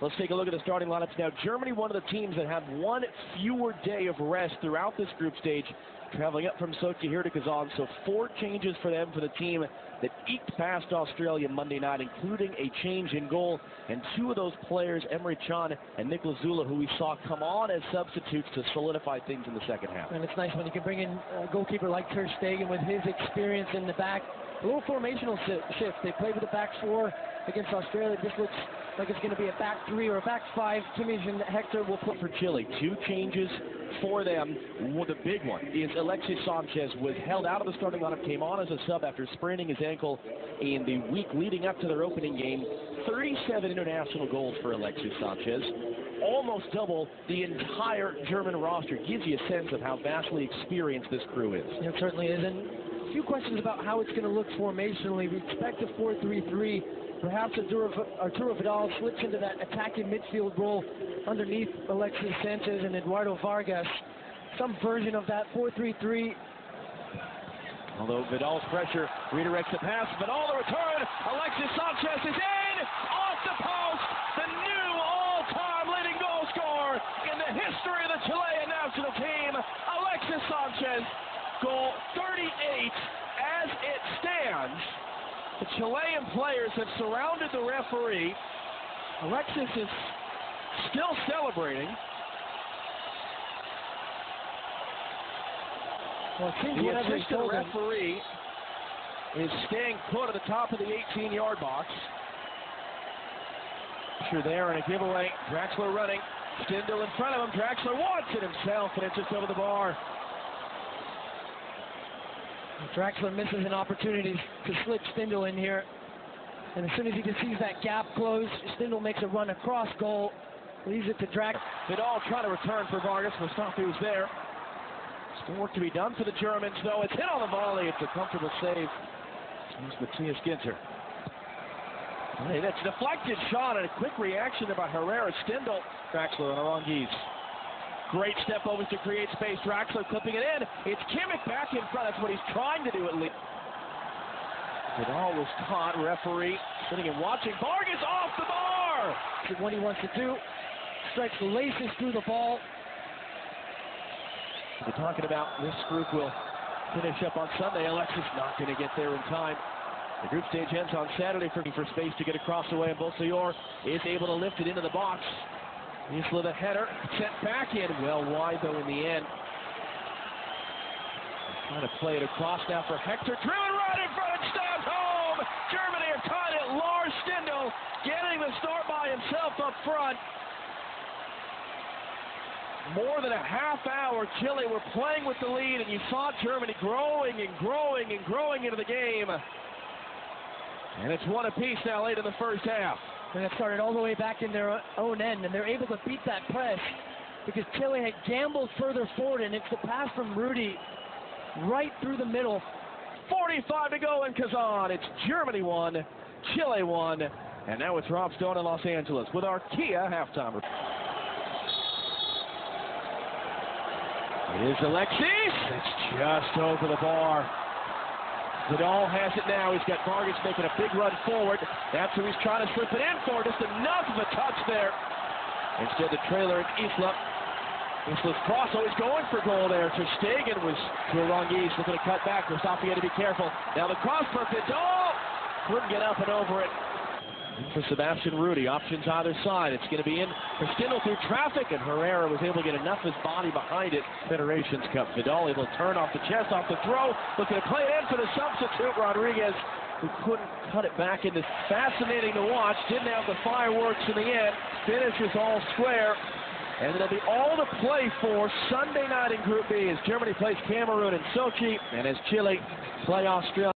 Let's take a look at the starting lineups now. Germany, one of the teams that have one fewer day of rest throughout this group stage, traveling up from Sochi here to Kazan. So 4 changes for them, for the team that eked past Australia Monday night, including a change in goal. And 2 of those players, Emre Can and Niklas Zula, who we saw come on as substitutes to solidify things in the second half. And it's nice when you can bring in a goalkeeper like Ter Stegen with his experience in the back. A little formational shift. They played with a back 4 against Australia. This looks like it's going to be a back 3 or a back 5. Kimmich and Hector will play for Chile. 2 changes for them. Well, the big one is Alexis Sanchez was held out of the starting lineup, came on as a sub after spraining his ankle in the week leading up to their opening game. 37 international goals for Alexis Sanchez. Almost double the entire German roster. Gives you a sense of how vastly experienced this crew is. It certainly is. And a few questions about how it's going to look formationally. We expect a 4-3-3. Perhaps Arturo Vidal slips into that attacking midfield role underneath Alexis Sanchez and Eduardo Vargas. Some version of that 4-3-3. Although Vidal's pressure redirects the pass. Vidal the return. Alexis Sanchez is in. Off the post. The new all-time leading goal scorer in the history of the Chilean national team. Alexis Sanchez. Goal 38 as it stands. The Chilean players have surrounded the referee. Alexis is still celebrating. Well, the assistant referee is staying put at the top of the 18-yard box. Sure there, and a giveaway. Draxler running. Stindl in front of him. Draxler wants it himself, and it's just over the bar. Draxler misses an opportunity to slip Stindl in here. And as soon as he sees that gap close, Stindl makes a run across goal. Leaves it to Draxler. Vidal trying to return for Vargas. Mustafi was there. Still work to be done for the Germans, though. It's hit on the volley. It's a comfortable save. Here's Matthias Ginter. Hey, that's a deflected shot and a quick reaction by Herrera. Stindl. Draxler on Aranguiz. Great step overs to create space. Draxler clipping it in. It's Kimmich back in front. That's what he's trying to do at least. Vidal was caught. Referee sitting and watching. Vargas off the bar. What he wants to do. Strikes the laces through the ball. We're talking about this group will finish up on Sunday. Alexis not going to get there in time. The group stage ends on Saturday for space to get across the way, and Bosayor is able to lift it into the box. Isla the header, sent back in, well wide though in the end. Trying to play it across now for Hector, driven right in front, and stabbed home! Germany have tied it. Lars Stindl getting the start by himself up front. More than a half hour, Chile were playing with the lead, and you saw Germany growing and growing and growing into the game. And it's 1 apiece now late in the first half. And it started all the way back in their own end, and they're able to beat that press because Chile had gambled further forward, and it's the pass from Rudy right through the middle. 45 to go in Kazan. It's Germany 1, Chile 1, and now it's Rob Stone in Los Angeles with our Kia halftime. It is Alexis. It's just over the bar. Vidal has it now. He's got Vargas making a big run forward. That's who he's trying to slip it in for. Just enough of a touch there. Instead, the trailer at Isla. Isla's cross, always going for goal there. Ter Stegen was to Aranguiz, looking to cut back. Mustafi had to be careful. Now the cross for Vidal. Couldn't get up and over it. For Sebastian Rudy, options either side. It's going to be in for Stindl through traffic, and Herrera was able to get enough of his body behind it. Federations Cup. Vidal able to turn off the chest, off the throw, looking to play it in for the substitute, Rodriguez, who couldn't cut it back in. This fascinating to watch. Didn't have the fireworks in the end. Finishes all square. And it'll be all to play for Sunday night in Group B as Germany plays Cameroon in Sochi, and as Chile play Australia.